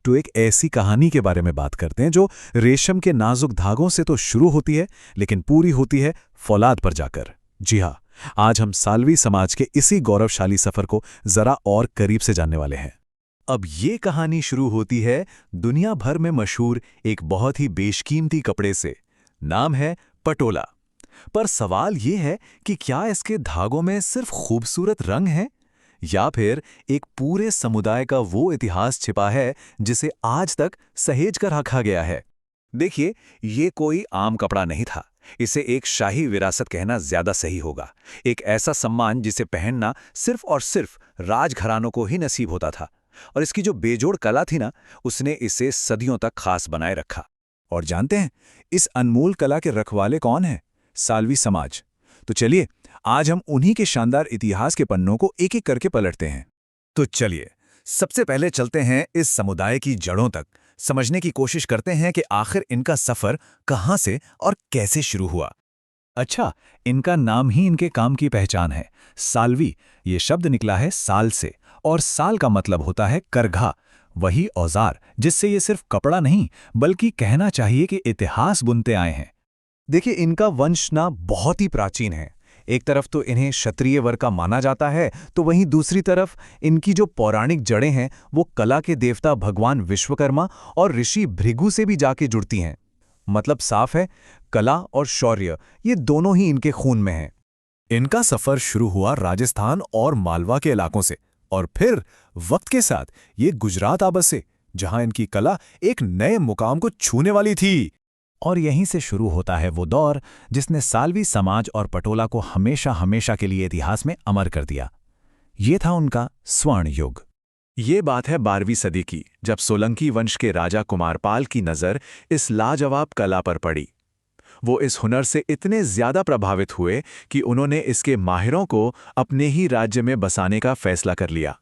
तो एक ऐसी कहानी के बारे में बात करते हैं जो रेशम के नाजुक धागों से तो शुरू होती है लेकिन पूरी होती है फौलाद पर जाकर। जी हाँ, आज हम सालवी समाज के इसी गौरवशाली सफर को जरा और करीब से जानने वाले हैं। अब ये कहानी शुरू होती है दुनिया भर में मशहूर एक बहुत ही बेशकीमती कपड़े से। नाम है पटोला। पर सवाल ये है कि क्या इसके धागों में सिर्फ खूबसूरत रंग है या फिर एक पूरे समुदाय का वो इतिहास छिपा है जिसे आज तक सहेज कर रखा गया है। देखिए, ये कोई आम कपड़ा नहीं था। इसे एक शाही विरासत कहना ज्यादा सही होगा। एक ऐसा सम्मान जिसे पहनना सिर्फ और सिर्फ राजघरानों को ही नसीब होता था। और इसकी जो बेजोड़ कला थी ना, उसने इसे सदियों तक खास बनाए रखा। और जानते हैं इस अनमोल कला के रखवाले कौन हैं? सालवी समाज। तो चलिए आज हम उन्हीं के शानदार इतिहास के पन्नों को एक एक करके पलटते हैं। तो चलिए सबसे पहले चलते हैं इस समुदाय की जड़ों तक, समझने की कोशिश करते हैं कि आखिर इनका सफर कहां से और कैसे शुरू हुआ। अच्छा, इनका नाम ही इनके काम की पहचान है। सालवी ये शब्द निकला है साल से, और साल का मतलब होता है करघा, वही औजार जिससे ये सिर्फ कपड़ा नहीं बल्कि कहना चाहिए कि इतिहास बुनते आए हैं। देखिए, इनका वंश ना बहुत ही प्राचीन है। एक तरफ तो इन्हें क्षत्रिय वर्ग का माना जाता है, तो वहीं दूसरी तरफ इनकी जो पौराणिक जड़ें हैं वो कला के देवता भगवान विश्वकर्मा और ऋषि भृगु से भी जाके जुड़ती हैं। मतलब साफ है, कला और शौर्य ये दोनों ही इनके खून में हैं। इनका सफर शुरू हुआ राजस्थान और मालवा के इलाकों से, और फिर वक्त के साथ ये गुजरात आ बसे, जहां इनकी कला एक नए मुकाम को छूने वाली थी। और यहीं से शुरू होता है वो दौर जिसने सालवी समाज और पटोला को हमेशा हमेशा के लिए इतिहास में अमर कर दिया। ये था उनका स्वर्ण युग। ये बात है 12वीं सदी की, जब सोलंकी वंश के राजा कुमारपाल की नज़र इस लाजवाब कला पर पड़ी। वो इस हुनर से इतने ज्यादा प्रभावित हुए कि उन्होंने इसके माहिरों को अपने ही राज्य में बसाने का फैसला कर लिया।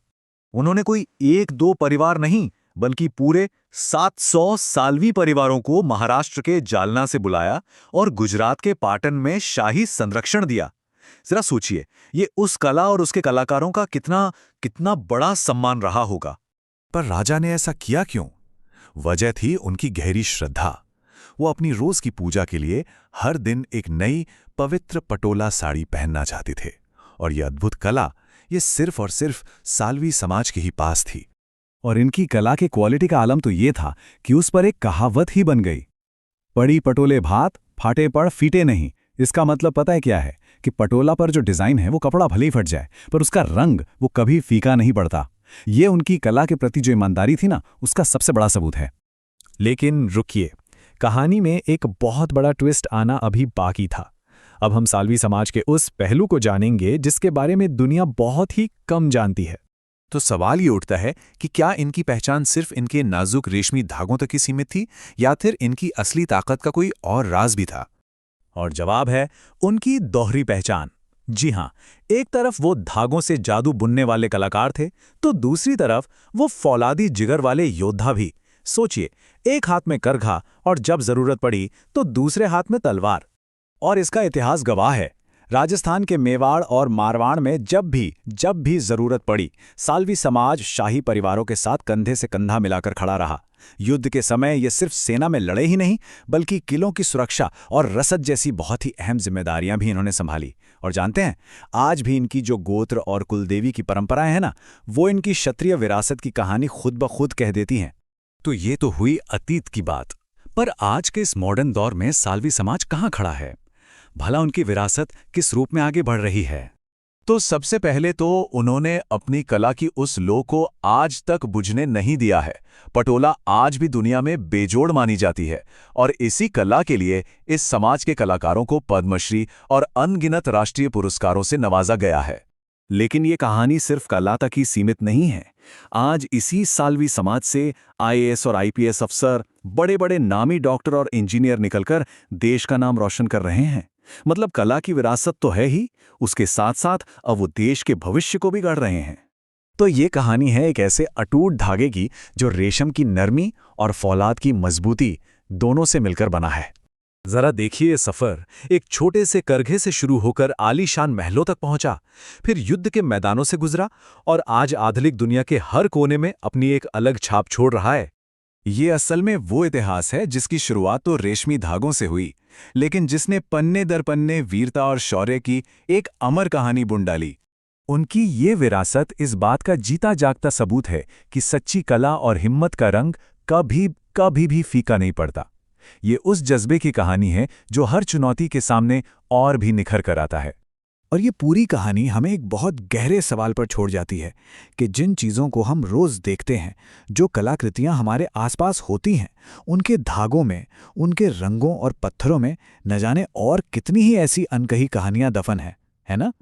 उन्होंने कोई एक दो परिवार नहीं बल्कि पूरे 700 सालवी परिवारों को महाराष्ट्र के जालना से बुलाया और गुजरात के पाटन में शाही संरक्षण दिया। जरा सोचिए, ये उस कला और उसके कलाकारों का कितना कितना बड़ा सम्मान रहा होगा। पर राजा ने ऐसा किया क्यों? वजह थी उनकी गहरी श्रद्धा। वो अपनी रोज की पूजा के लिए हर दिन एक नई पवित्र पटोला साड़ी पहनना चाहते थे, और यह अद्भुत कला ये सिर्फ और सिर्फ सालवी समाज के ही पास थी। और इनकी कला के क्वालिटी का आलम तो ये था कि उस पर एक कहावत ही बन गई, पड़ी पटोले भात फाटे पड़ फीटे नहीं। इसका मतलब पता है क्या है? कि पटोला पर जो डिजाइन है वो कपड़ा भले ही फट जाए, पर उसका रंग वो कभी फीका नहीं पड़ता। ये उनकी कला के प्रति जो ईमानदारी थी ना, उसका सबसे बड़ा सबूत है। लेकिन रुकिए, कहानी में एक बहुत बड़ा ट्विस्ट आना अभी बाकी था। अब हम सालवी समाज के उस पहलू को जानेंगे जिसके बारे में दुनिया बहुत ही कम जानती है। तो सवाल ये उठता है कि क्या इनकी पहचान सिर्फ इनके नाजुक रेशमी धागों तक ही सीमित थी, या फिर इनकी असली ताकत का कोई और राज भी था? और जवाब है उनकी दोहरी पहचान। जी हां, एक तरफ वो धागों से जादू बुनने वाले कलाकार थे, तो दूसरी तरफ वो फौलादी जिगर वाले योद्धा भी। सोचिए, एक हाथ में करघा और जब जरूरत पड़ी तो दूसरे हाथ में तलवार। और इसका इतिहास गवाह है। राजस्थान के मेवाड़ और मारवाड़ में जब भी जरूरत पड़ी, सालवी समाज शाही परिवारों के साथ कंधे से कंधा मिलाकर खड़ा रहा। युद्ध के समय ये सिर्फ सेना में लड़े ही नहीं, बल्कि किलों की सुरक्षा और रसद जैसी बहुत ही अहम जिम्मेदारियां भी इन्होंने संभाली। और जानते हैं, आज भी इनकी जो गोत्र और कुलदेवी की परंपराएं हैं ना, वो इनकी क्षत्रिय विरासत की कहानी खुद ब खुद कह देती हैं। तो ये तो हुई अतीत की बात, पर आज के इस मॉडर्न दौर में सालवी समाज कहाँ खड़ा है? भला उनकी विरासत किस रूप में आगे बढ़ रही है? तो सबसे पहले तो उन्होंने अपनी कला की उस लौ को आज तक बुझने नहीं दिया है। पटोला आज भी दुनिया में बेजोड़ मानी जाती है, और इसी कला के लिए इस समाज के कलाकारों को पद्मश्री और अनगिनत राष्ट्रीय पुरस्कारों से नवाजा गया है। लेकिन ये कहानी सिर्फ कला तक ही सीमित नहीं है। आज इसी सालवी समाज से आईएएस और आईपीएस अफसर, बड़े बड़े नामी डॉक्टर और इंजीनियर निकलकर देश का नाम रोशन कर रहे हैं। मतलब कला की विरासत तो है ही, उसके साथ साथ अब वो देश के भविष्य को भी गढ़ रहे हैं। तो ये कहानी है एक ऐसे अटूट धागे की जो रेशम की नरमी और फौलाद की मजबूती दोनों से मिलकर बना है। जरा देखिए, ये सफर एक छोटे से करघे से शुरू होकर आलीशान महलों तक पहुंचा, फिर युद्ध के मैदानों से गुजरा और आज आधुनिक दुनिया के हर कोने में अपनी एक अलग छाप छोड़ रहा है। ये असल में वो इतिहास है जिसकी शुरुआत तो रेशमी धागों से हुई, लेकिन जिसने पन्ने दर पन्ने वीरता और शौर्य की एक अमर कहानी बुन डाली। उनकी ये विरासत इस बात का जीता जागता सबूत है कि सच्ची कला और हिम्मत का रंग कभी कभी भी फीका नहीं पड़ता। ये उस जज्बे की कहानी है जो हर चुनौती के सामने और भी निखर कर आता है। और ये पूरी कहानी हमें एक बहुत गहरे सवाल पर छोड़ जाती है कि जिन चीज़ों को हम रोज़ देखते हैं, जो कलाकृतियाँ हमारे आसपास होती हैं, उनके धागों में, उनके रंगों और पत्थरों में न जाने और कितनी ही ऐसी अनकही कहानियाँ दफन हैं, है ना?